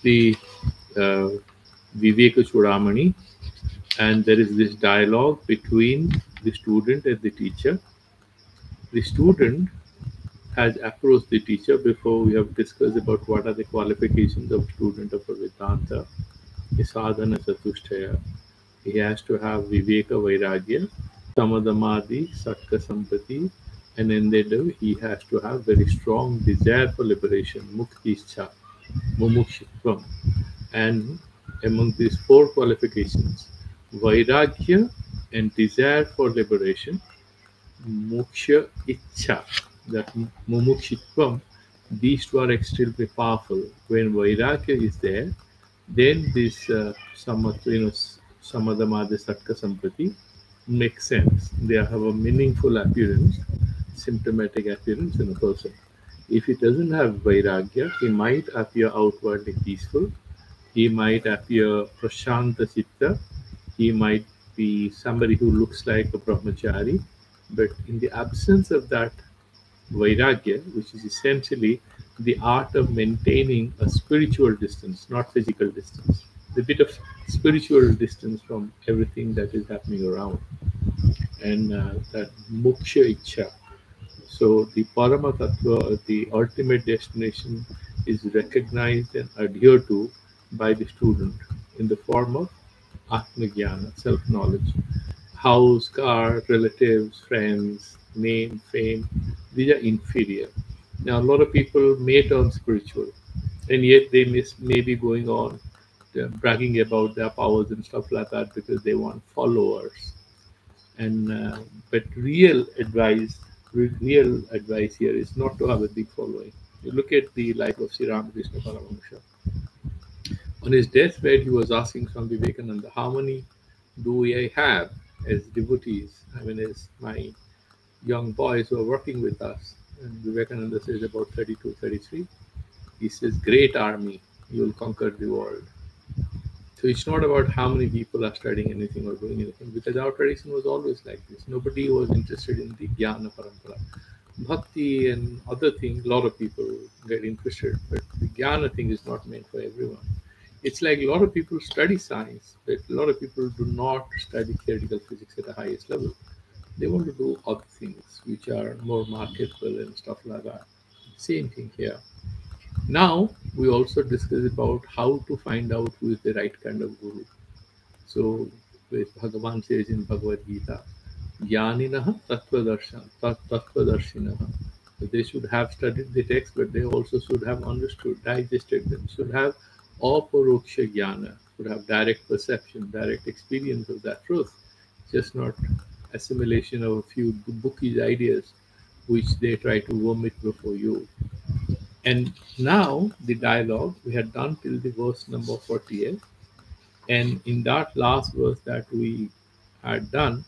the uh, Viveka Chudamani, and there is this dialogue between the student and the teacher. The student has approached the teacher before we have discussed about what are the qualifications of student of a Vedanta, the sadhana chatushtaya. He has to have Viveka Vairagya, Samadhamadi, Satka Sampati, and then he has to have very strong desire for liberation, Mukti Ischa, Mumukshitvam. And among these four qualifications, Vairagya and desire for liberation, Moksha Icha, that Mumukshitvam, these two are extremely powerful. When Vairagya is there, then this Samadhamadi Satka Sampati makes sense. They have a meaningful appearance, symptomatic appearance in a person. If he doesn't have Vairagya, he might appear outwardly peaceful, he might appear prashanta chitta, he might be somebody who looks like a brahmachari, but in the absence of that Vairagya, which is essentially the art of maintaining a spiritual distance, not physical distance, the bit of spiritual distance from everything that is happening around, and that moksha icha. So the Parama Tattva, the ultimate destination, is recognized and adhered to by the student in the form of Atmajnana, self-knowledge. House, car, relatives, friends, name, fame, these are inferior. Now, a lot of people may turn spiritual, and yet they may be going on bragging about their powers and stuff like that because they want followers. And but real advice here is not to have a big following. You look at the life of Sri Ramakrishna Paramahamsa. On his deathbed, he was asking Swami Vivekananda, "How many do I have as devotees? I mean, as my young boys who are working with us." And Vivekananda says about 32, 33. He says, "Great army, you will conquer the world." So it's not about how many people are studying anything or doing anything, because our tradition was always like this. Nobody was interested in the jnana parampara. Bhakti and other things, a lot of people get interested, but the jnana thing is not meant for everyone. It's like a lot of people study science, but a lot of people do not study theoretical physics at the highest level. They want to do other things which are more marketable and stuff like that. Same thing here. Now we also discuss about how to find out who is the right kind of guru. So Bhagavan says in Bhagavad Gita, Jnaninaha Tattvadarshinah. They should have studied the text, but they also should have understood, digested them, should have aporoksha jnana, should have direct perception, direct experience of that truth, just not assimilation of a few bookish ideas which they try to vomit before you. And now the dialogue we had done till the verse number 48, and in that last verse that we had done,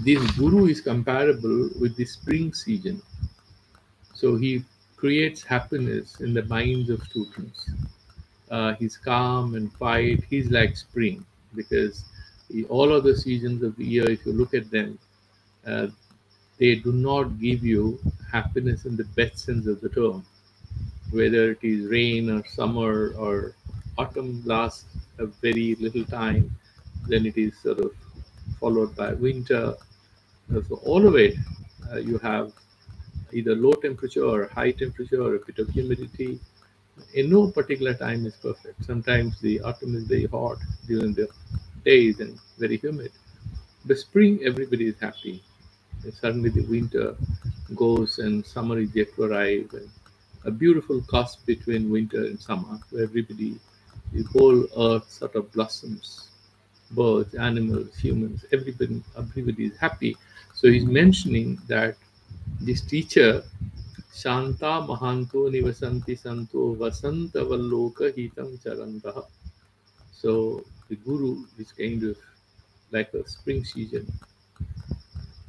this guru is comparable with the spring season. So he creates happiness in the minds of students. He's calm and quiet. He's like spring because all other seasons of the year, if you look at them, uh, they do not give you happiness in the best sense of the term. Whether it is rain or summer or autumn lasts a very little time, then it is sort of followed by winter. So all of it, you have either low temperature or high temperature or a bit of humidity. In no particular time is perfect. Sometimes the autumn is very hot during the days and very humid. The spring, everybody is happy. And suddenly the winter goes and summer is yet to arrive. And a beautiful cusp between winter and summer where the whole earth sort of blossoms. Birds, animals, humans, everybody is happy. So he's mentioning that this teacher, Shanta Mahanto Nivasanti Santo Vasanta Valloka Hitam Charantaha. So the guru is kind of like a spring season.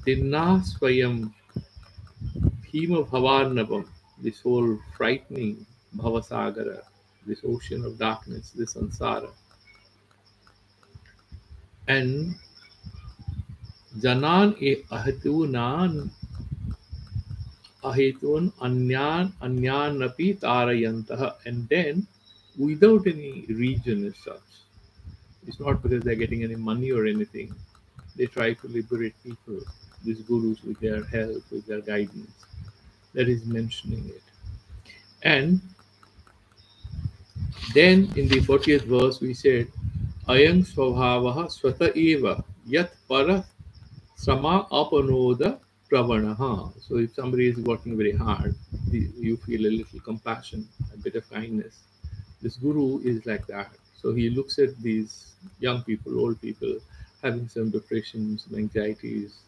Tinna Swayam Bhima Bhavarnavam, this whole frightening Bhavasagara, this ocean of darkness, this sansara. And Janan e Ahatunan ahetun anyan api tarayantah, and then without any reason as such. It's not because they're getting any money or anything. They try to liberate people, these gurus, with their help, with their guidance. That is mentioning it. And then in the 40th verse, we said, Ayang Swabhavaha Swata Eva Yat Para Sama Apanoda Pravanaha. So if somebody is working very hard, you feel a little compassion, a bit of kindness. This guru is like that. So he looks at these young people, old people, having some depressions, some anxieties.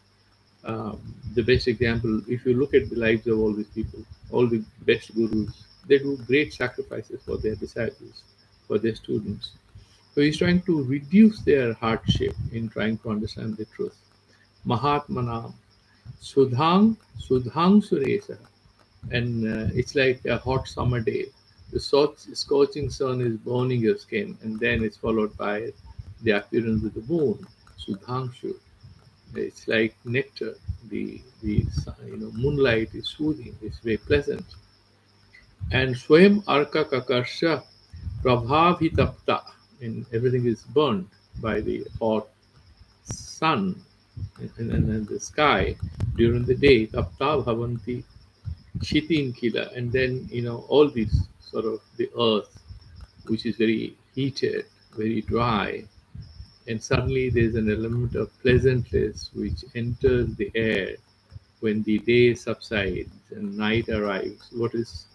The best example, if you look at the lives of all these people, all the best gurus, they do great sacrifices for their disciples, for their students. So he's trying to reduce their hardship in trying to understand the truth. Mahatmanam, Sudhang Suresa. And it's like a hot summer day. The scorching sun is burning your skin, and then it's followed by the appearance of the moon, Sudhangshu. It's like nectar. The moonlight is soothing. It's very pleasant. And Swayam Arka Kakarsha Prabhavitapta, and everything is burned by the hot sun and the sky during the day. Tapta Bhavanti Shitin Kila, and then all these sort of the earth, which is very heated, very dry, and suddenly there's an element of pleasantness which enters the air when the day subsides and night arrives. What is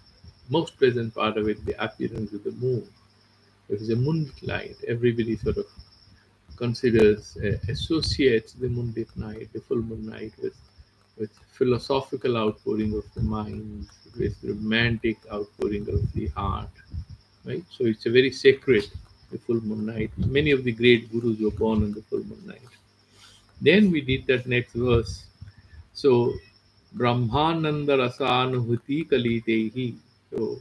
most pleasant part of it? The appearance of the moon. It is a moonlight. Everybody sort of considers, associates the moonlit night, the full moon night, with philosophical outpouring of the mind, with romantic outpouring of the heart, right? So it's a very sacred, the full moon night. Many of the great gurus were born on the full moon night. Then we did that next verse. So Brahmananda Rasanuhuti Kalitehi. So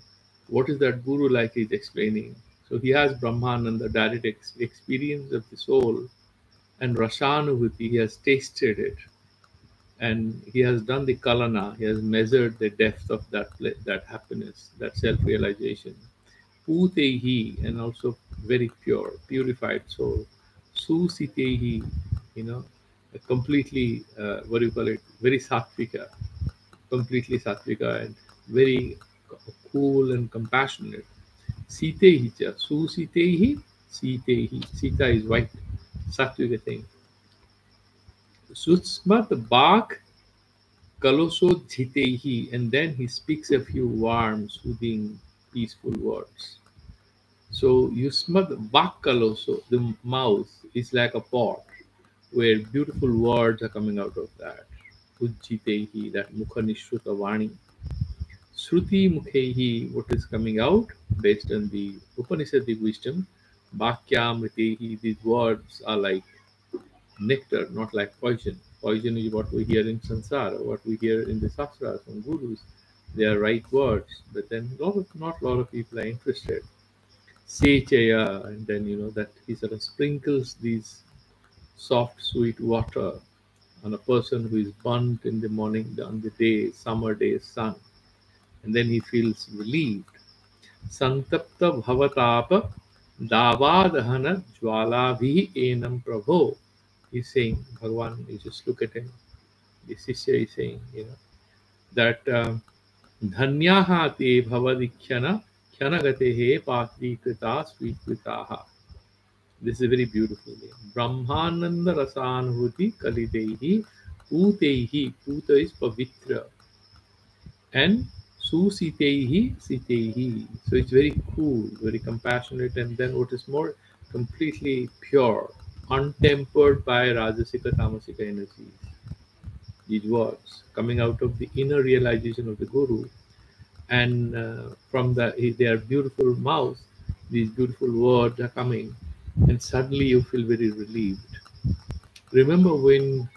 what is that guru like he's explaining? So he has Brahmananda, direct experience of the soul, and Rasanuhuti, he has tasted it, and he has done the kalana. He has measured the depth of that happiness, that self-realization. Putehi, and also very pure, purified soul. Susitehi, a completely, what do you call it? Very sattvika, completely sattvika, and very cool and compassionate. Sitehi cha, susitehi, sitehi. Sita is white, sattvika thing. Sutsmat bak kalosodhitehi, and then he speaks a few warm, soothing, peaceful words. So Yusmat Vakkaloso, the mouth is like a pot where beautiful words are coming out of that. Ujjitehi, that Mukha Nishruta Vani. Shruti Mukhehi, what is coming out based on the Upanishadic wisdom. Bhakyamritehi, these words are like nectar, not like poison. Poison is what we hear in Sansara, what we hear in the Sastras from Gurus. They are right words, but then not a lot of people are interested. Sechaya, and then that he sort of sprinkles these soft, sweet water on a person who is burnt in the morning, on the day, summer day sun, and then he feels relieved. Santapta bhavatapa davadhana jwalabhi enam prabho. He's saying, Bhagavan, you just look at him. The Sishya is saying, that dhanyaha te bhavadikhyana kyanagatehe patrikrita svikritaha. This is very beautiful. Brahmananda Rasanhuti Kalidehi Putehi. Puta is Pavitra. And Susitehi Sitehi. So it's very cool, very compassionate, and then what is more, completely pure, untempered by Rajasika Tamasika energies. These words coming out of the inner realization of the Guru, and from their beautiful mouth, these beautiful words are coming, and suddenly you feel very relieved. Remember when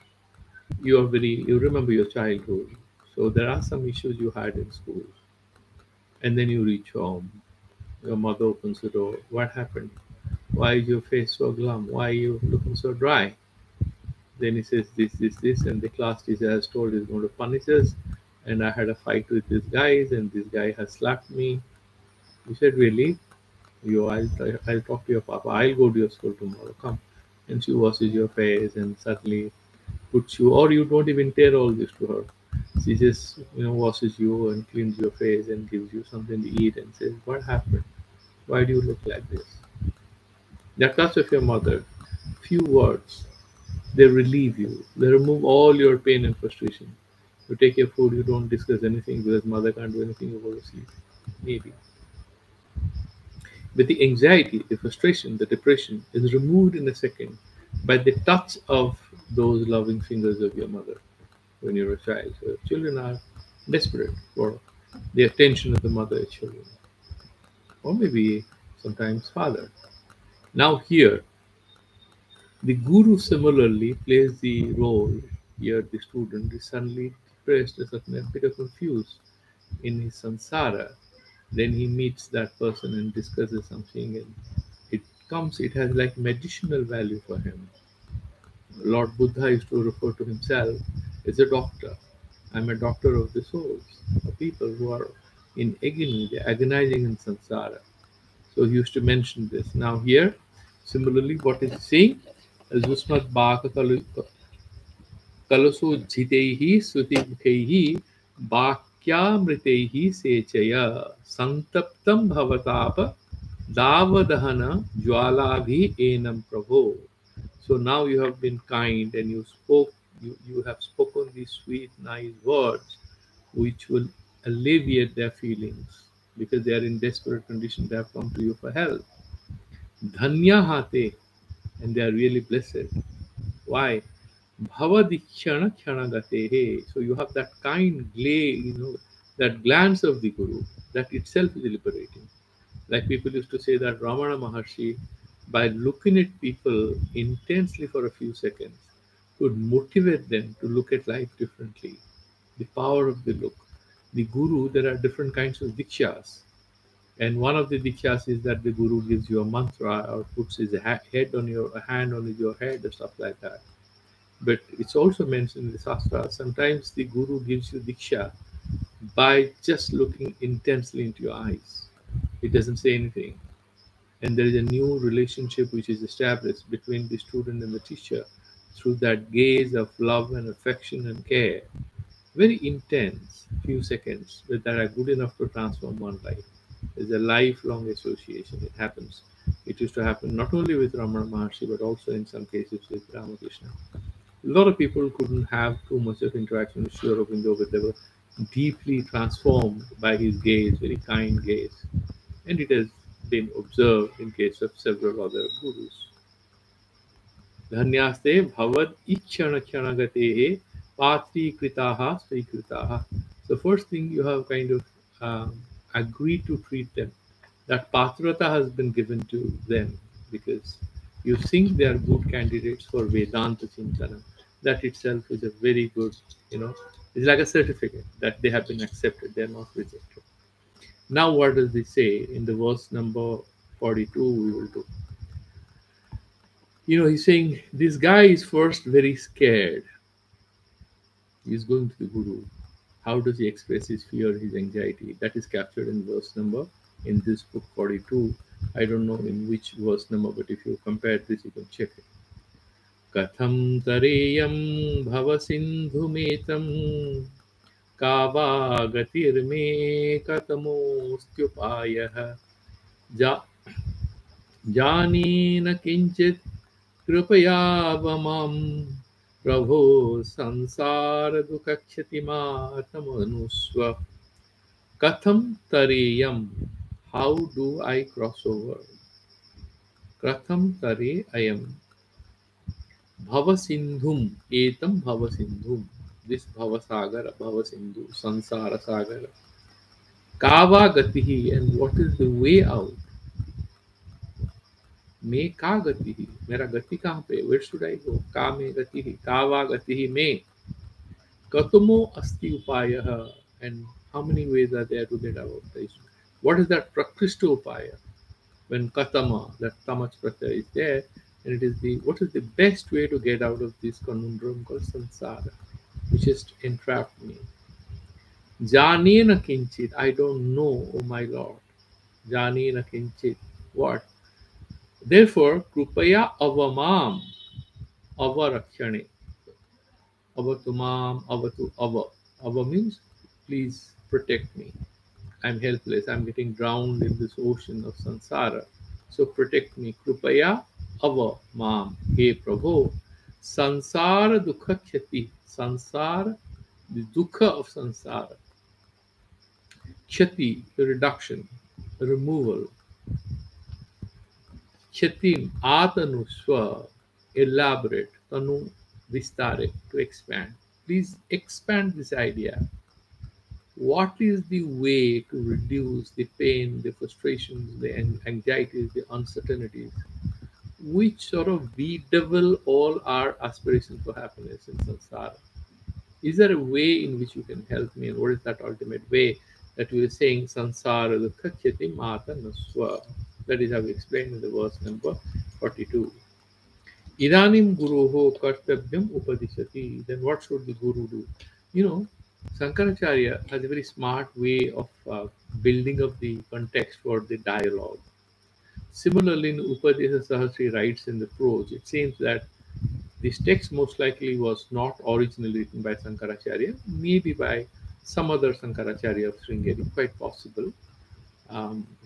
you remember your childhood. So there are some issues you had in school, and then you reach home. Your mother opens the door. What happened? Why is your face so glum? Why are you looking so dry? Then he says this, and the class teacher has told he's going to punish us, and I had a fight with these guys, and this guy has slapped me. He said, really? I'll talk to your papa. I'll go to your school tomorrow. Come. And she washes your face and suddenly puts you, or you don't even tell all this to her. She just, washes you and cleans your face and gives you something to eat and says, what happened? Why do you look like this? The touch of your mother, few words, they relieve you. They remove all your pain and frustration. You take your food, you don't discuss anything because mother can't do anything, you go to sleep. Maybe. But the anxiety, the frustration, the depression is removed in a second by the touch of those loving fingers of your mother when you're a child. So children are desperate for the attention of the mother children, or maybe sometimes father. Now here, the guru similarly plays the role. Here the student is suddenly depressed, is a bit of confused in his samsara. Then he meets that person and discusses something, and it has like medicinal value for him. Lord Buddha used to refer to himself as a doctor. I'm a doctor of the souls, of people who are in agony, they're agonizing in samsara. So he used to mention this. Now here, similarly, what is he saying? Zusmat Baka कलशोज्झितैः श्रुतिमुखैः वाक्यामृतैः सेचय संतप्तं भवताप दावदहन ज्वालाभिः एनं प्रभो. So now you have been kind and you have spoken these sweet, nice words which will alleviate their feelings because they are in desperate condition. They have come to you for help. Dhanya hate, and they are really blessed. Why? Bhavadikshana kshana. So you have that kind that glance of the Guru, that itself is liberating. Like people used to say that Ramana Maharshi, by looking at people intensely for a few seconds, could motivate them to look at life differently. The power of the look. The Guru, there are different kinds of dikshas. And one of the dikshas is that the Guru gives you a mantra or puts his head on your hand on your head or stuff like that. But it's also mentioned in the Shastra, sometimes the Guru gives you Diksha by just looking intensely into your eyes. It doesn't say anything. And there is a new relationship which is established between the student and the teacher through that gaze of love and affection and care. Very intense, few seconds, but that are good enough to transform one life. There's a lifelong association. It happens. It used to happen not only with Ramana Maharshi, but also in some cases with Ramakrishna. A lot of people couldn't have too much of interaction with Sri Aurobindo, but they were deeply transformed by his gaze, very kind gaze. And it has been observed in case of several other gurus. धन्यास्ते भवद इक्षण क्षणगतेः पात्रीकृताः स्वीकृताः. So first thing you have kind of agreed to treat them. That patrata has been given to them because you think they are good candidates for Vedanta Chintana. That itself is a very good, it's like a certificate that they have been accepted, they are not rejected. Now, what does he say in the verse number 42? We will do. He's saying this guy is first very scared. He's going to the Guru. How does he express his fear, his anxiety? That is captured in verse number in this book 42. I don't know in which verse number, but if you compare this, you can check it. Katham tareyam bhavasindhumetam kava gatirme katamostyupayah ja janena kinchit कृपयावमां प्रभो संसारदुःखक्षतिमातमनुस्व कथं तरेयं. How do I cross over? Katham tare ayam bhavasindhum etam bhavasindhum. This bhavasagara, bhavasindhu, sansara sagara. Kava gatihi, and what is the way out? मैं का गति ही, मेरा गति कहाँ पे, where should I go? का में गति ही, कावा गति ही में, कतमो अस्ति उपायः, and how many ways are there to get out of this? What is that prakristo upaya? When katama, that tamach pratyaya is there, and it is what is the best way to get out of this conundrum called samsara, which has entrapped me? Janena kinchit, I don't know, O my Lord. Janena kinchit, what? Therefore, krupaya avamam, avarakshane, avatumam, avatu ava. Ava means, please protect me. I'm helpless. I'm getting drowned in this ocean of samsara. So protect me. Krupaya ava mam. Hey Prabhu. Sansara dukha khyati. Sansara, the dukkha of samsara. Khyati, the reduction, removal. Khyati atanu swa, elaborate. Tanu vistare, to expand. Please expand this idea. What is the way to reduce the pain, the frustrations, the anxieties, the uncertainties, which sort of bedevil all our aspirations for happiness in samsara? Is there a way in which you can help me? And what is that ultimate way that we are saying samsara dukkhati mata naswa? That is how we explain in the verse number 42. Idanim guruho kartavyam upadishati. Then what should the guru do? You know, Sankaracharya has a very smart way of building up the context for the dialogue. Similarly, in Upadesha Sahasri writes in the prose, it seems that this text most likely was not originally written by Sankaracharya, maybe by some other Sankaracharya of Sringeri, quite possible,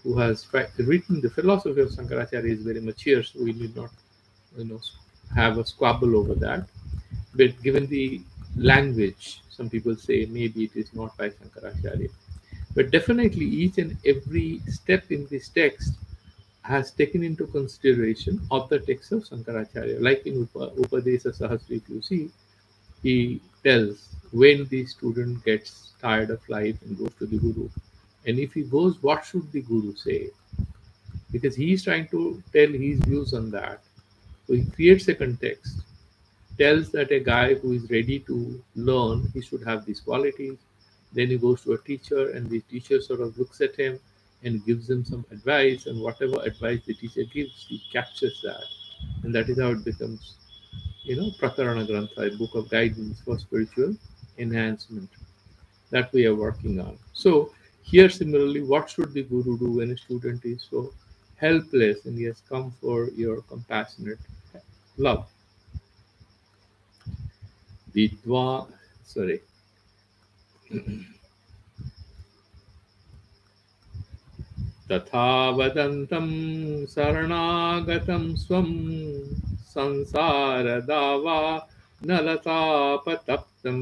who has written the philosophy of Sankaracharya is very mature, so we need not, you know, have a squabble over that. But given the language, some people say maybe it is not by Shankaracharya. But definitely each and every step in this text has taken into consideration of the text of Shankaracharya. Like in Upadesa Sahasri, if you see, he tells when the student gets tired of life and goes to the Guru. And if he goes, what should the Guru say? Because he is trying to tell his views on that. So he creates a context, tells that a guy who is ready to learn, he should have these qualities. Then he goes to a teacher, and the teacher sort of looks at him and gives him some advice. And whatever advice the teacher gives, he captures that, and that is how it becomes, Prakarana Grantha, a book of guidance for spiritual enhancement that we are working on. So here, similarly, what should the guru do when a student is so helpless and he has come for your compassionate love? Vidva, sorry. तथा वदन्तं शरणागतं स्वं संसारदावा नलतापतप्तं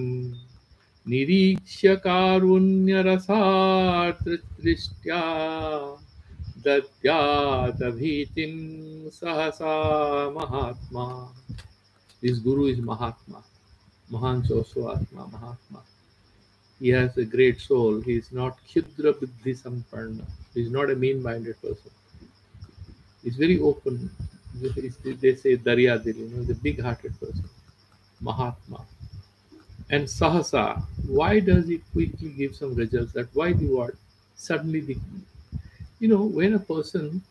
निरीक्ष्य कारुण्यरसार्तदृष्ट्या दद्यादभीतिं सहसा महात्मा. This guru is Mahatma. Mahan also Atma, Mahatma. He has a great soul. He is not Khyudra Buddhi Samparna. He is not a mean-minded person. He's very open. They say Darya Dil, he's a big-hearted person. Mahatma. And Sahasa, why does he quickly give some results? That why the word? Suddenly when a person,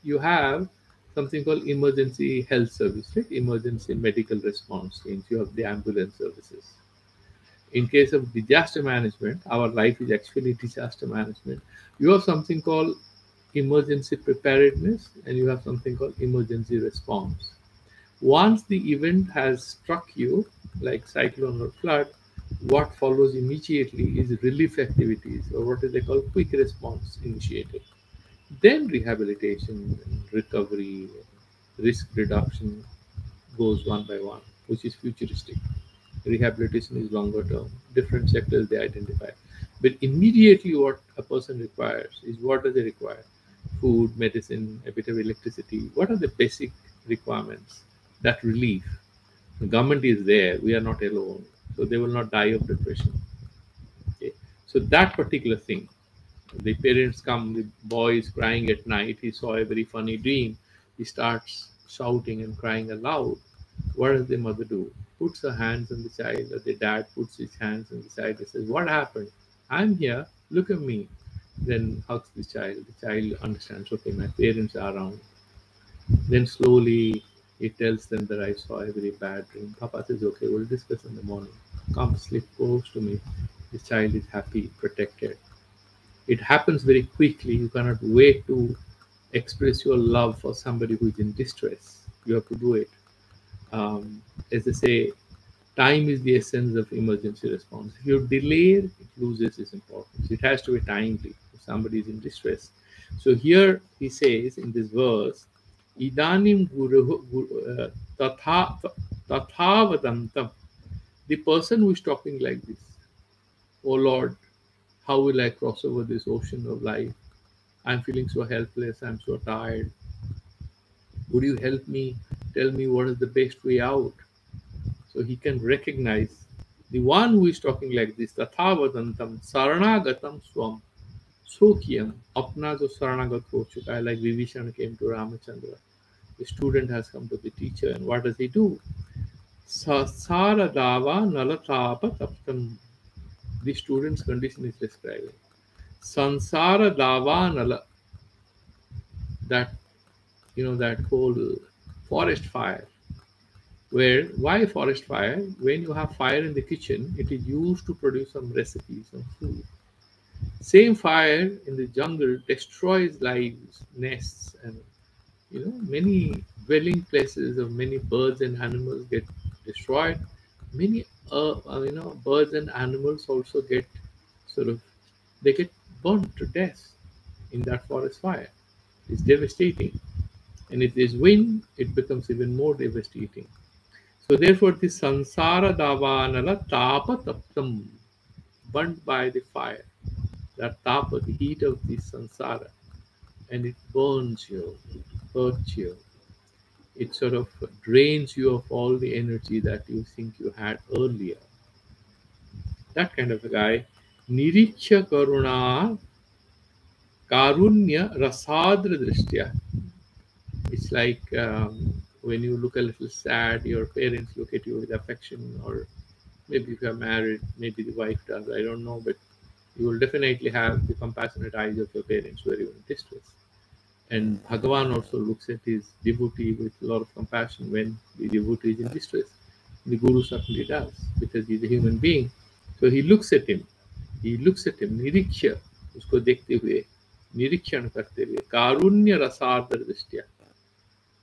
you have something called emergency health service, right? Emergency medical response teams. You have the ambulance services. In case of disaster management, our life is actually disaster management. You have something called emergency preparedness, and you have something called emergency response. Once the event has struck you, like cyclone or flood, what follows immediately is relief activities, or what is they call quick response initiative. Then rehabilitation and recovery, risk reduction goes one by one, which is futuristic. Rehabilitation is longer term. Different sectors they identify. But immediately what a person requires is, what does they require? Food, medicine, a bit of electricity. What are the basic requirements? That relief. The government is there. We are not alone. So they will not die of depression. Okay. So that particular thing, the parents come, the boy is crying at night, he saw a very funny dream, he starts shouting and crying aloud. What does the mother do? Puts her hands on the child, or the dad puts his hands on the child and says, what happened? I'm here, look at me. Then hugs the child. The child understands, okay, my parents are around. Then slowly he tells them that I saw a very bad dream. Papa says, okay, we'll discuss in the morning. Come, sleep close to me. the child is happy, protected. It happens very quickly. You cannot wait to express your love for somebody who is in distress. You have to do it. Um, as they say, time is the essence of emergency response. If you delay, it loses its importance. It has to be timely if somebody is in distress. So here he says in this verse, Idanim tatha the person who is talking like this, oh Lord, how will I cross over this ocean of life? I'm feeling so helpless, I'm so tired. Would you help me? Tell me what is the best way out? So he can recognize the one who is talking like this, Tathavadantam Saranagatam Swam Sokyam Apna jo Saranagat ho chuka hai, like Vibhishan came to Ramachandra. The student has come to the teacher, and what does he do? Saradava Nalatapa Taptam. The student's condition is describing. Sansara Dava Nala, that that whole forest fire. Where why forest fire? When you have fire in the kitchen, it is used to produce some recipes, some food. Same fire in the jungle destroys lives, nests, and many dwelling places of many birds and animals get destroyed. Many birds and animals also get sort of they get burnt to death in that forest fire. It's devastating, and if there's wind, it becomes even more devastating. So therefore, the sansara davanala tapa taptam, burnt by the fire, that tapa, the heat of the sansara, and it burns you, it hurts you. It sort of drains you of all the energy that you think you had earlier. That kind of a guy. Niricha karuna karunya rasadra drishtya. It's like when you look a little sad, your parents look at you with affection, or maybe if you're married, maybe the wife does, I don't know, but you will definitely have the compassionate eyes of your parents who are in distress. And Bhagavan also looks at his devotee with a lot of compassion when the devotee is in distress. The Guru certainly does, because he's a human being. So he looks at him. He looks at him, Niriksha, usko dekhte hue, Nirikshan karte hue, Karunya rasardar drishtya.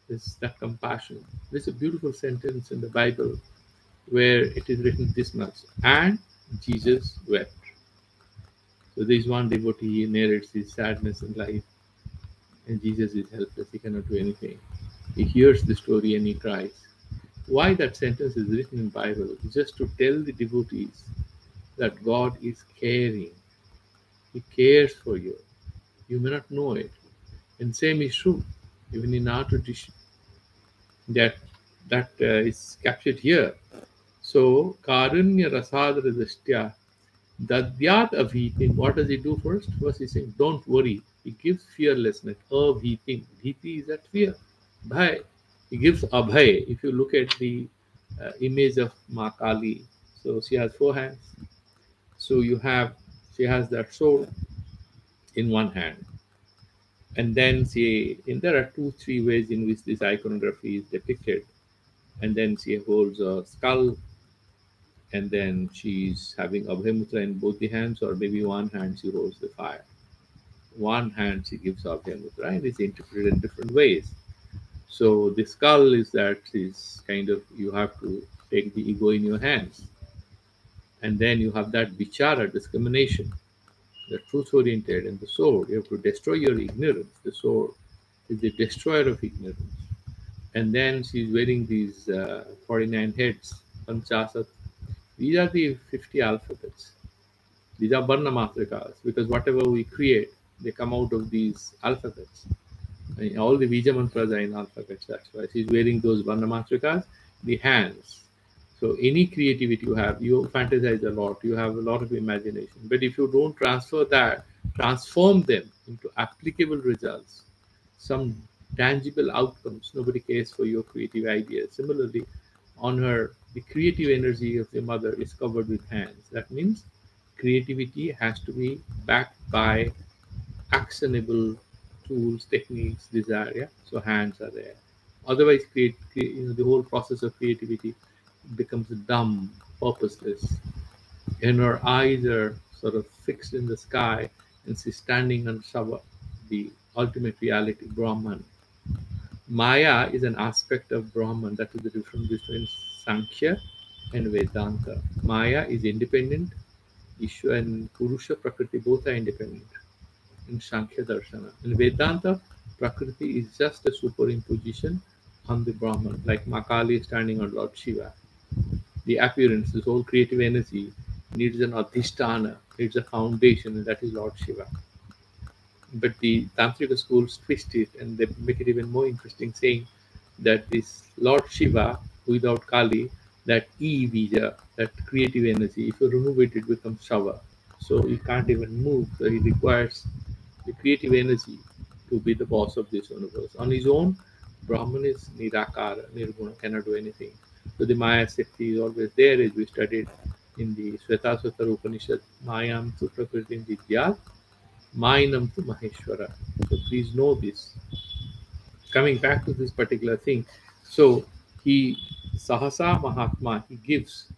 Is that compassion. There's a beautiful sentence in the Bible where it is written this much, and Jesus wept. So there is one devotee, he narrates his sadness in life, and Jesus is helpless, he cannot do anything. He hears the story and he cries. Why that sentence is written in Bible? Just to tell the devotees that God is caring. He cares for you. You may not know it. And same is true, even in our tradition. That is captured here. So, Karunya Rasadra Dashtya Dadyat Avhitim. What does he do first? First, he's saying, don't worry. He gives fearlessness. Avhitim. Bhiti is that fear. Bhai. He gives Abhay. If you look at the image of Ma Kali, so she has 4 hands. So she has that sword in one hand. And then there are 2, 3 ways in which this iconography is depicted. And then she holds a skull, and then she's having Abhyamudra in both the hands, or maybe one hand she holds the fire. One hand she gives Abhyamudra, and it's interpreted in different ways. So the skull is that is kind of, you have to take the ego in your hands. And then you have that vichara, discrimination, the truth oriented, and the sword. You have to destroy your ignorance. The sword is the destroyer of ignorance. And then she's wearing these 49 heads, Panchasat. These are the 50 alphabets. These are Varna Matrikas, because whatever we create, they come out of these alphabets. And all the Bija mantras are in alphabets. That's why she's wearing those Varna Matrikas, the hands. So any creativity you fantasize a lot, you have a lot of imagination. But if you don't transform them into applicable results, some tangible outcomes, nobody cares for your creative ideas. Similarly, the creative energy of the mother is covered with hands. That means creativity has to be backed by actionable tools, techniques, desire. Yeah? So hands are there. Otherwise, the whole process of creativity becomes dumb, purposeless. and her eyes are sort of fixed in the sky, and she's standing on Shava, the ultimate reality, Brahman. Maya is an aspect of Brahman. That is the difference between Sankhya and Vedanta. Maya is independent. Ishwa and Purusha Prakriti both are independent in Sankhya Darshana. In Vedanta, Prakriti is just a superimposition on the Brahman, like Makali standing on Lord Shiva. The appearance, this whole creative energy needs an adhisthana, needs a foundation, and that is Lord Shiva. But the Tantrika schools twist it and they make it even more interesting, saying that this Lord Shiva without Kali, that E Bija, that creative energy, if you remove it, it becomes Shava. So you can't even move. So he requires the creative energy to be the boss of this universe. On his own, Brahman is Nirakara, Nirguna, cannot do anything. So the Maya Shakti is always there, as we studied in the Svetasvatara Upanishad, Mayam tu Prakritim Vidyat, Mainam tu Maheshwara. So please know this. Coming back to this particular thing, so he Sahasa Mahatma, he gives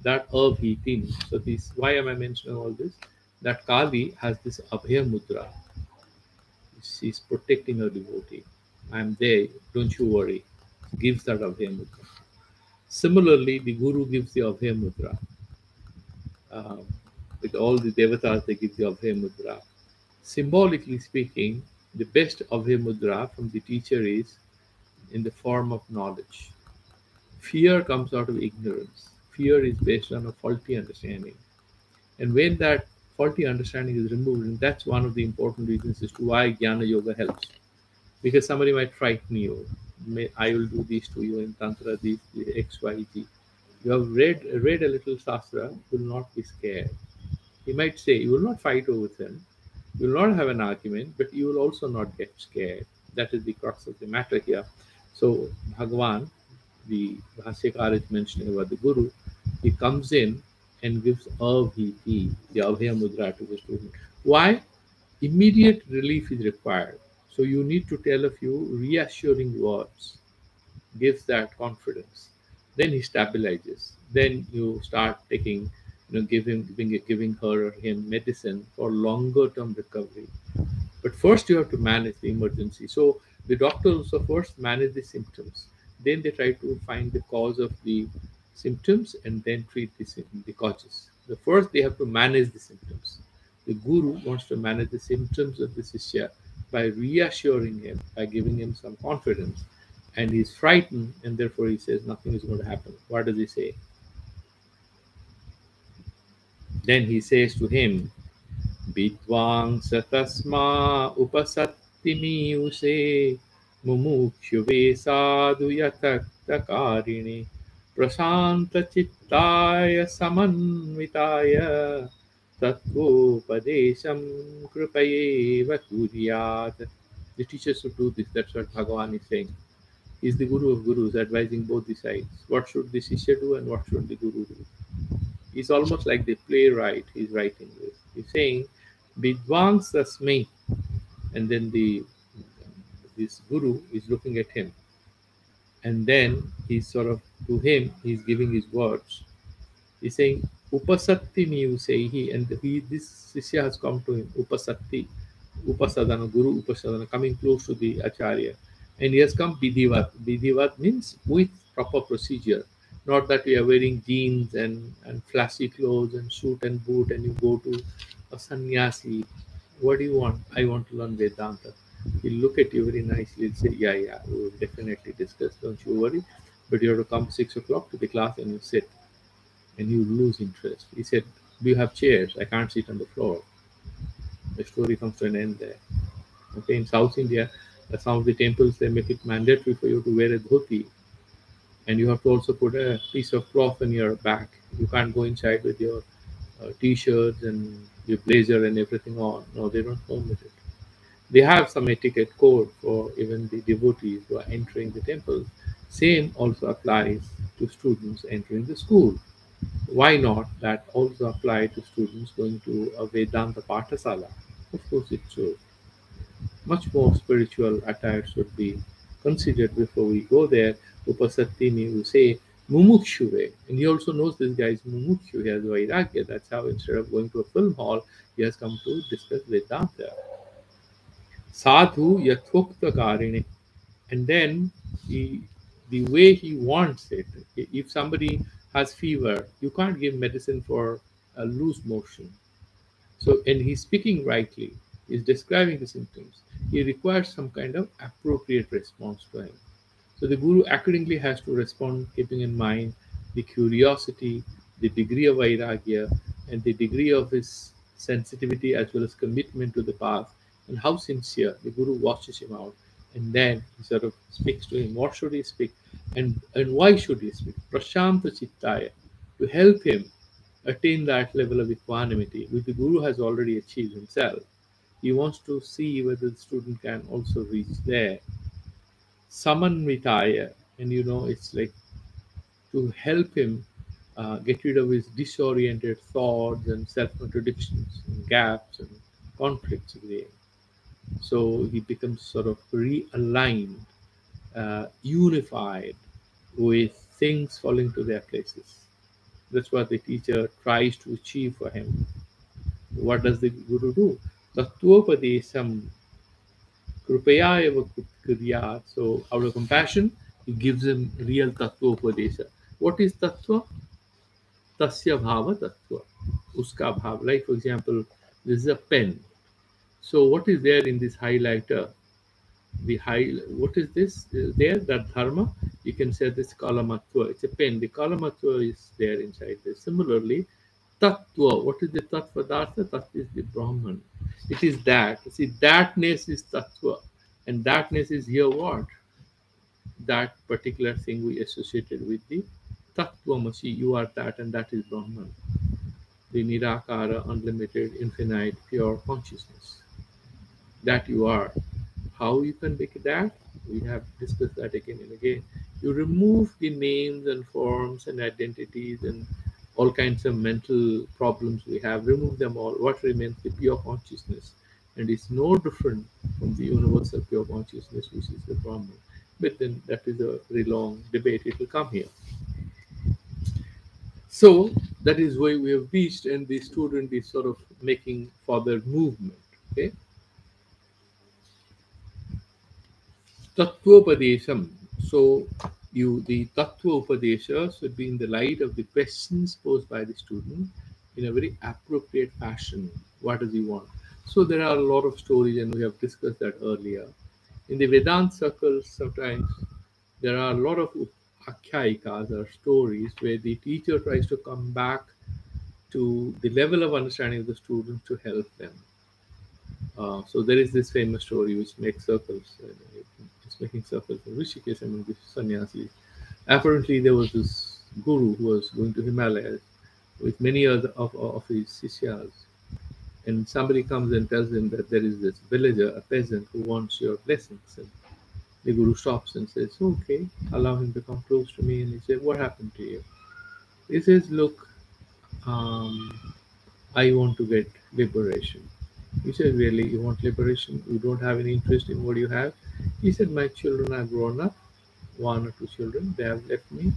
that Abhitin. So this, why am I mentioning all this? That Kali has this Abhaya Mudra. She's protecting her devotee. I'm there, don't you worry. Gives that Abhaya Mudra. Similarly, the Guru gives the Abhaya Mudra. Um, with all the devatas, they give the Abhaya Mudra. Symbolically speaking, the best Abhaya Mudra from the teacher is in the form of knowledge. Fear comes out of ignorance. Fear is based on a faulty understanding. And when that faulty understanding is removed, and that's one of the important reasons as to why Jnana Yoga helps. Because somebody might frighten you. I will do this to you in Tantra, this X, Y, Z. You have read a little Shastra, you will not be scared. He might say, you will not fight over him, you will not have an argument, but you will also not get scared. That is the crux of the matter here. So, Bhagavan, the Bhasyakar is mentioning about the Guru, he comes in and gives Avhiti, the Abhaya Mudra to the student. Why? Immediate relief is required. So you need to tell a few reassuring words, gives that confidence. Then he stabilizes. Then you start taking, giving her or him medicine for longer term recovery. But first you have to manage the emergency. So the doctors also first manage the symptoms. Then they try to find the cause of the symptoms and then treat the causes. The first they have to manage the symptoms. The guru wants to manage the symptoms of the Sishya by reassuring him, by giving him some confidence. And he's frightened, and therefore he says nothing is going to happen. What does he say? Then he says to him, Vidvangsa tasma upasattimiyuse mumukshuve sadhu yataktakarine prasanta chittaya samanvitaya tattvopadesham kripayeva kuryat. The teachers should do this. That's what Bhagavan is saying. He's the guru of gurus, advising both the sides. What should the Shishya do and what should the guru do? He's almost like the playwright he's writing with. He's saying, Vidvans tasmai, and then this guru is looking at him. And then he's sort of, to him, he's giving his words. He's saying, Upasatti you say he, and this Sishya has come to him, Upasatti, Upasadana, Guru Upasadana, coming close to the Acharya. And he has come Vidhivat. Vidhivat means with proper procedure. Not that you are wearing jeans and flashy clothes and suit and boot and you go to a sannyasi. What do you want? I want to learn Vedanta. He'll look at you very nicely and say, yeah, we will definitely discuss. Don't you worry. But you have to come 6 o'clock to the class and you sit. And you lose interest. He said, do you have chairs? I can't sit on the floor. The story comes to an end there. Okay, in South India, some of the temples, they make it mandatory for you to wear a dhoti. And you have to also put a piece of cloth on your back. You can't go inside with your t-shirts and your blazer and everything on. No, they don't permit it. They have some etiquette code for even the devotees who are entering the temple. Same also applies to students entering the school. Why not that also apply to students going to a Vedanta Pathasala? Of course it should. Much more spiritual attire should be considered before we go there. Upasattini, you say, mumukshu way. And he also knows this guy is mumukshu. He has vairagya. That's how instead of going to a film hall, he has come to discuss Vedanta. Sadhu yathokta karine. And then he, the way he wants it. If somebody has fever, you can't give medicine for a loose motion. So, and he's speaking rightly, he's describing the symptoms. He requires some kind of appropriate response to him. So the guru accordingly has to respond, keeping in mind the curiosity, the degree of vairagya, and the degree of his sensitivity as well as commitment to the path, and how sincere. The guru watches him out, and then he sort of speaks to him. What should he speak, and why should he speak? Prashanta chittaya, to help him attain that level of equanimity which the guru has already achieved himself. He wants to see whether the student can also reach there. Samanvitaya, and it's like to help him get rid of his disoriented thoughts and self contradictions and gaps and conflicts within. So he becomes sort of realigned, unified with things falling to their places. That's what the teacher tries to achieve for him. What does the guru do? Tattvopadesam krupaya eva kuryat. So out of compassion, he gives him real tattvopadesa. What is tattva? Tasya bhava tattva. Uska bhava. Like for example, this is a pen. So what is there in this highlighter? What is this there? That dharma. You can say this kalamatva. It's a pen. The kalamatva is there inside this. Similarly, tattva. What is the tattva? That is the Brahman. It is that. See, thatness is tattva, and thatness is here what? That particular thing we associated with the tattvamasi. You are that, and that is Brahman. The nirakara, unlimited, infinite, pure consciousness. That you are. How you can make that? We have discussed that again and again. You remove the names and forms and identities and all kinds of mental problems we have. Remove them all. What remains? The pure consciousness. And it's no different from the universal pure consciousness, which is the Brahman. But then that is a very long debate. It will come here. So that is why we have reached, and the student is sort of making further movement. Okay. Tattvopadesham. So the Tattva Upadesha should be in the light of the questions posed by the student in a very appropriate fashion. What does he want? So there are a lot of stories, and we have discussed that earlier. In the Vedanta circles, sometimes there are a lot of akhyaikas or stories where the teacher tries to come back to the level of understanding of the student to help them. So there is this famous story which makes circles. It's making circles in Rishikesh among the sannyasis. Apparently, there was this guru who was going to Himalayas with many other of his sishyas, and somebody comes and tells him that there is this villager, a peasant, who wants your blessings. And the guru stops and says, "Okay, allow him to come close to me." And he said, "What happened to you?" He says, "Look, I want to get liberation." He said, "Really, you want liberation? You don't have any interest in what you have?" He said, "My children are grown up, one or two children. They have left me.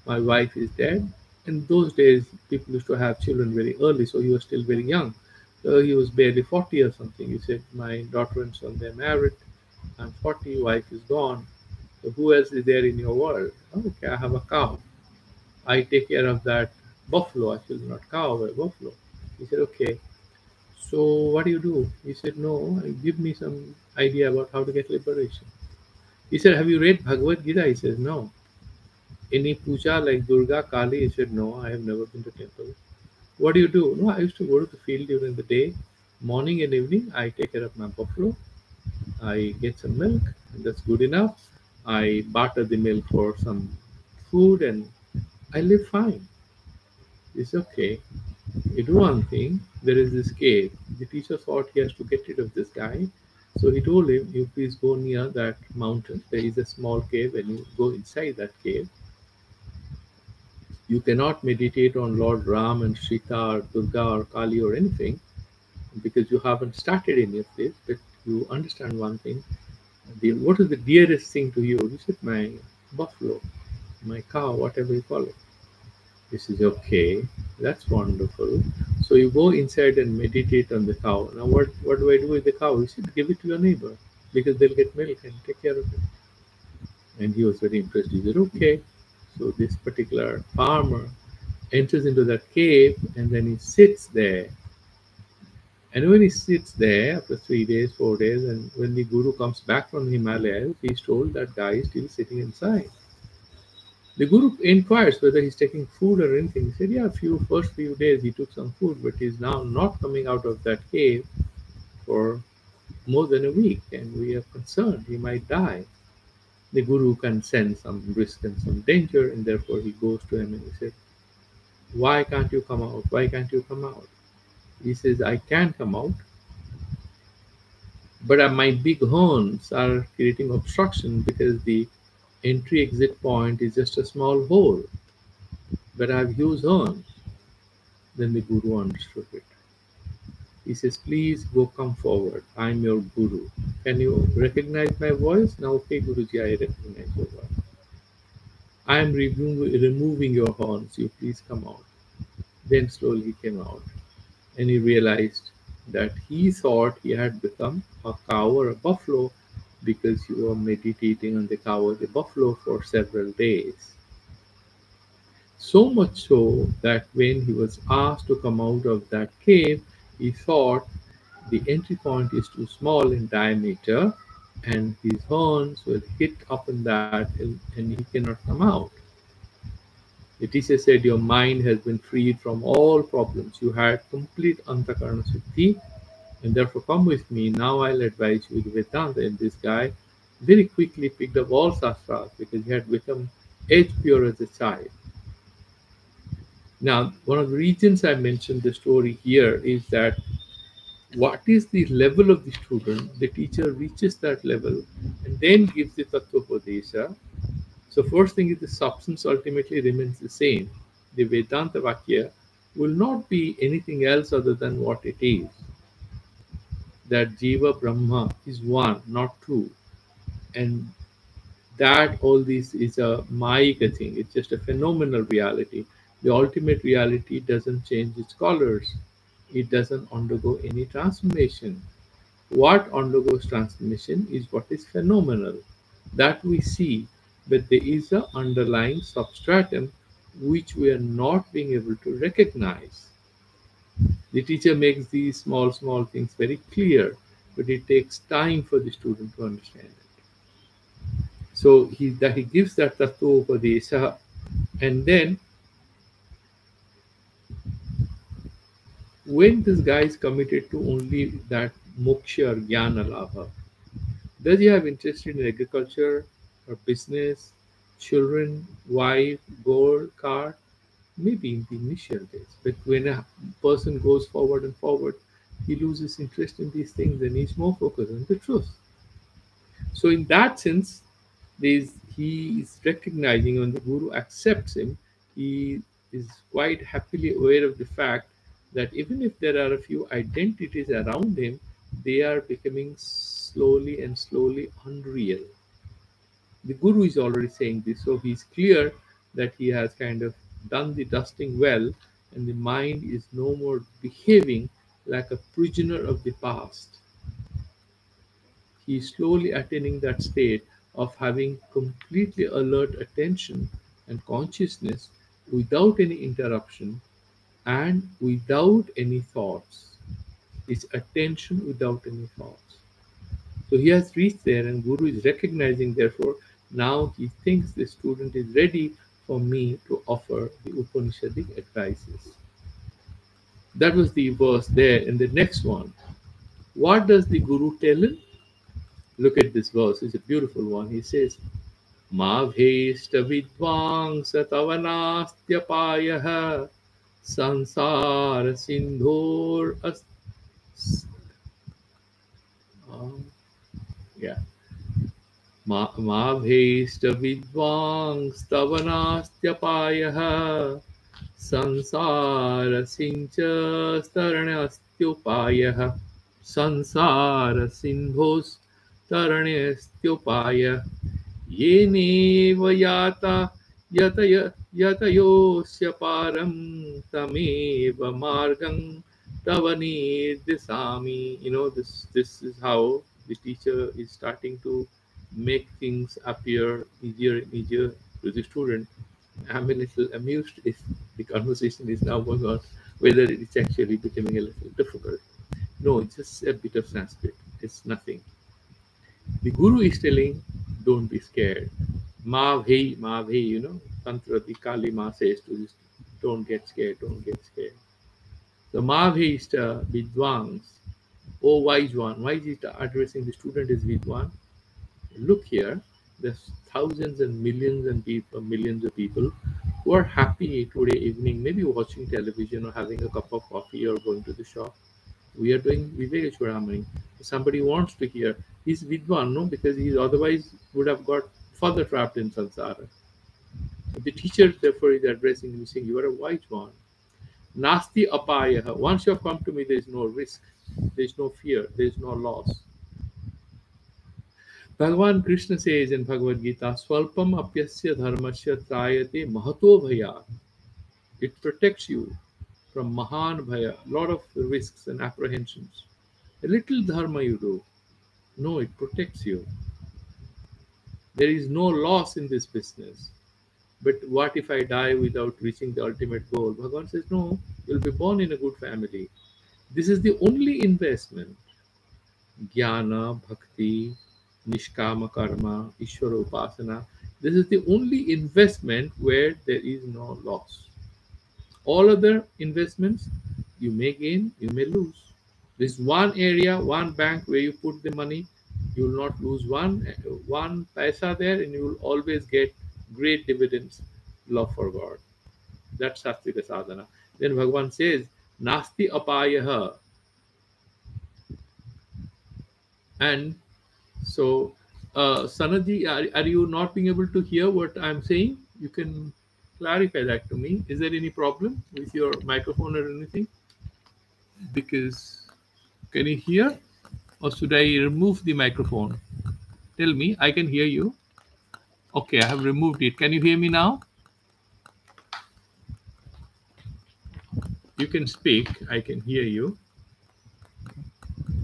My wife is dead." In those days, people used to have children very early, so he was still very young. So he was barely 40 or something. He said, "My daughter and son, they're married. I'm 40, wife is gone. So who else is there in your world?" "Okay, I have a cow. I take care of that buffalo." Actually, not cow, but buffalo. He said, "Okay. So what do you do?" He said, "No, give me some idea about how to get liberation." He said, "Have you read Bhagavad Gita?" He says, "No." "Any puja like Durga, Kali?" He said, "No, I have never been to temple." "What do you do?" "No, I used to go to the field during the day. Morning and evening, I take care of my buffalo. I get some milk, and that's good enough. I barter the milk for some food, and I live fine." It's okay. You do one thing. There is this cave. The teacher thought he has to get rid of this guy. So he told him, "You please go near that mountain. There is a small cave, and you go inside that cave. You cannot meditate on Lord Ram and Sita or Durga or Kali or anything because you haven't started any of this. But you understand one thing. What is the dearest thing to you?" He said, "My buffalo." my cow, whatever you call it. This is okay. That's wonderful. So you go inside and meditate on the cow. Now, what do I do with the cow? You should give it to your neighbor because they'll get milk and take care of it. And he was very impressed. He said, okay. So this particular farmer enters into that cave and then he sits there. And when he sits there after 3 days, 4 days, and when the guru comes back from the Himalayas, he's told that guy is still sitting inside. The guru inquires whether he's taking food or anything. He said, yeah, first few days he took some food, but he's now not coming out of that cave for more than a week, and we are concerned he might die. The guru can sense some risk and some danger, and therefore he goes to him and he said, why can't you come out? Why can't you come out? He says, I can come out, but my big horns are creating obstruction because the entry exit point is just a small hole. But I have huge horns. Then the guru understood it. He says, please go come forward. I'm your guru. Can you recognize my voice? Now, okay, Guruji, I recognize your voice. I am removing your horns. You please come out. Then slowly he came out and he realized that he thought he had become a cow or a buffalo because you were meditating on the cow or the buffalo for several days. So much so that when he was asked to come out of that cave, he thought the entry point is too small in diameter and his horns will hit up in that and he cannot come out. The teacher said, your mind has been freed from all problems. You had complete antakarana suddhi, and therefore come with me. Now I'll advise you with Vedanta. And this guy very quickly picked up all sastras because he had become edge pure as a child. Now, one of the reasons I mentioned the story here is that what is the level of the student? The teacher reaches that level and then gives the Tattvopadesha. So first thing is the substance ultimately remains the same. The Vedanta Vakya will not be anything else other than what it is. That Jiva Brahma is one, not two. And that all this is a Mayika thing. It's just a phenomenal reality. The ultimate reality doesn't change its colors. It doesn't undergo any transformation. What undergoes transformation is what is phenomenal. That we see, but there is an underlying substratum which we are not being able to recognize. The teacher makes these small, small things very clear, but it takes time for the student to understand it. So he gives that tattvopadesha, and then when this guy is committed to only that moksha or jnana labha, does he have interest in agriculture or business, children, wife, gold, car? Maybe in the initial days. But when a person goes forward and forward, he loses interest in these things and he's more focused on the truth. So in that sense, he is recognizing when the guru accepts him, he is quite happily aware of the fact that even if there are a few identities around him, they are becoming slowly and slowly unreal. The guru is already saying this, so he's clear that he has kind of done the dusting well, and the mind is no more behaving like a prisoner of the past. He is slowly attaining that state of having completely alert attention and consciousness without any interruption and without any thoughts. It's attention without any thoughts. So he has reached there, and Guru is recognizing, therefore, now he thinks the student is ready for me to offer the Upanishadic advices. That was the verse there. In the next one, what does the Guru tell him? Look at this verse, it's a beautiful one. He says, Mavheshta vidvangsa tavanastyapayaha sansara sindhor yeah. Mavheshta vidvangstavanastyapayaha sansara sincha staranastyupayaha sansara sindhos taranestupaya yenev yata यतयोस्य पारं तमेव मार्गं तव निर्दिशामि. This is how the teacher is starting to make things appear easier and easier to the student. I'm a little amused if the conversation is now going on, whether it's actually becoming a little difficult. No, it's just a bit of Sanskrit. It's nothing. The Guru is telling, don't be scared. Ma bhai, Tantra, the Kali Ma says to this, don't get scared, don't get scared. So Ma bhai is Vidwans. Oh, wise one. Why is it addressing the student as Vidwan? Look here, there's thousands and millions of people who are happy today evening, maybe watching television or having a cup of coffee or going to the shop. We are doing Viveka Chudamani. Somebody wants to hear. He's Vidwan, no? Because he otherwise would have got further trapped in samsara. The teacher, therefore, is addressing him, saying, you are a wise one. Nasti apaya. Once you have come to me, there is no risk, there is no fear, there is no loss. Bhagavan Krishna says in Bhagavad Gita, Swalpam apyasya dharmasya trayate mahato bhaya. It protects you from mahan bhaya, lot of risks and apprehensions. A little dharma you do, no, it protects you. There is no loss in this business. But what if I die without reaching the ultimate goal? Bhagavan says, no, you'll be born in a good family. This is the only investment. Jnana, bhakti, nishkama karma, ishvara upasana. This is the only investment where there is no loss. All other investments, you may gain, you may lose. There's one area, one bank where you put the money, you will not lose one paisa there, and you will always get great dividends. Love for God. That's Satvika sadhana. Then Bhagavan says, Nasti apayaha. And so, Sanadji, are you not being able to hear what I'm saying? You can clarify that to me. Is there any problem with your microphone or anything? Because can you hear? Or should I remove the microphone? Tell me, I can hear you. Okay, I have removed it. Can you hear me now? You can speak. I can hear you.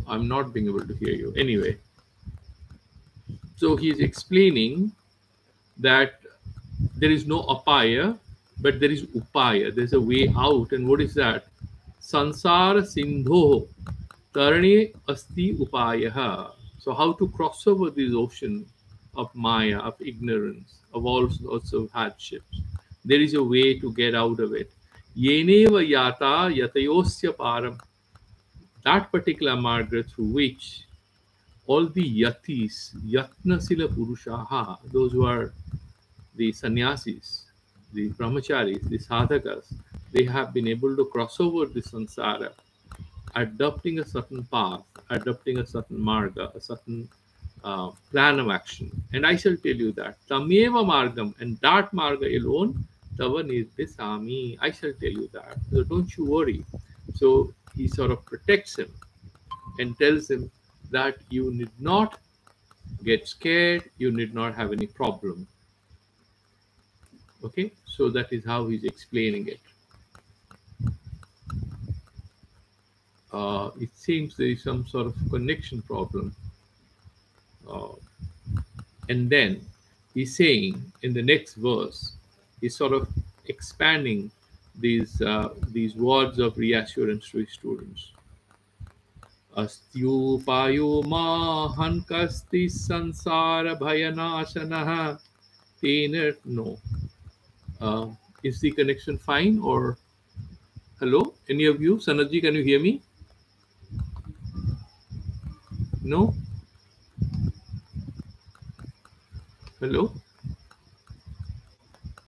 I'm not being able to hear you. Anyway, so he's explaining that there is no apaya, but there is upaya. There's a way out. And what is that? Sansara sindho tarne asti upayaha. So how to cross over this ocean of maya, of ignorance, of all sorts of hardships. There is a way to get out of it. Yeneva yata yatayosya param. That particular marga through which all the yatis, yatnasila purushaha, those who are the sannyasis, the brahmacharis, the sadhakas, they have been able to cross over the samsara, adopting a certain path, adopting a certain marga, a certain plan of action. And I shall tell you that tameva margam, and that marga alone, tava nirdesami. I shall tell you that. So don't you worry. So he sort of protects him and tells him that you need not get scared, you need not have any problem. Okay, so that is how he's explaining it. It seems there is some sort of connection problem. And then he's saying in the next verse, he's sort of expanding these words of reassurance to his students. Astyupayo mahankasti sansara bhayanashanaha tener. No. Is the connection fine, or hello? Any of you? Sanadji, can you hear me? No? Hello?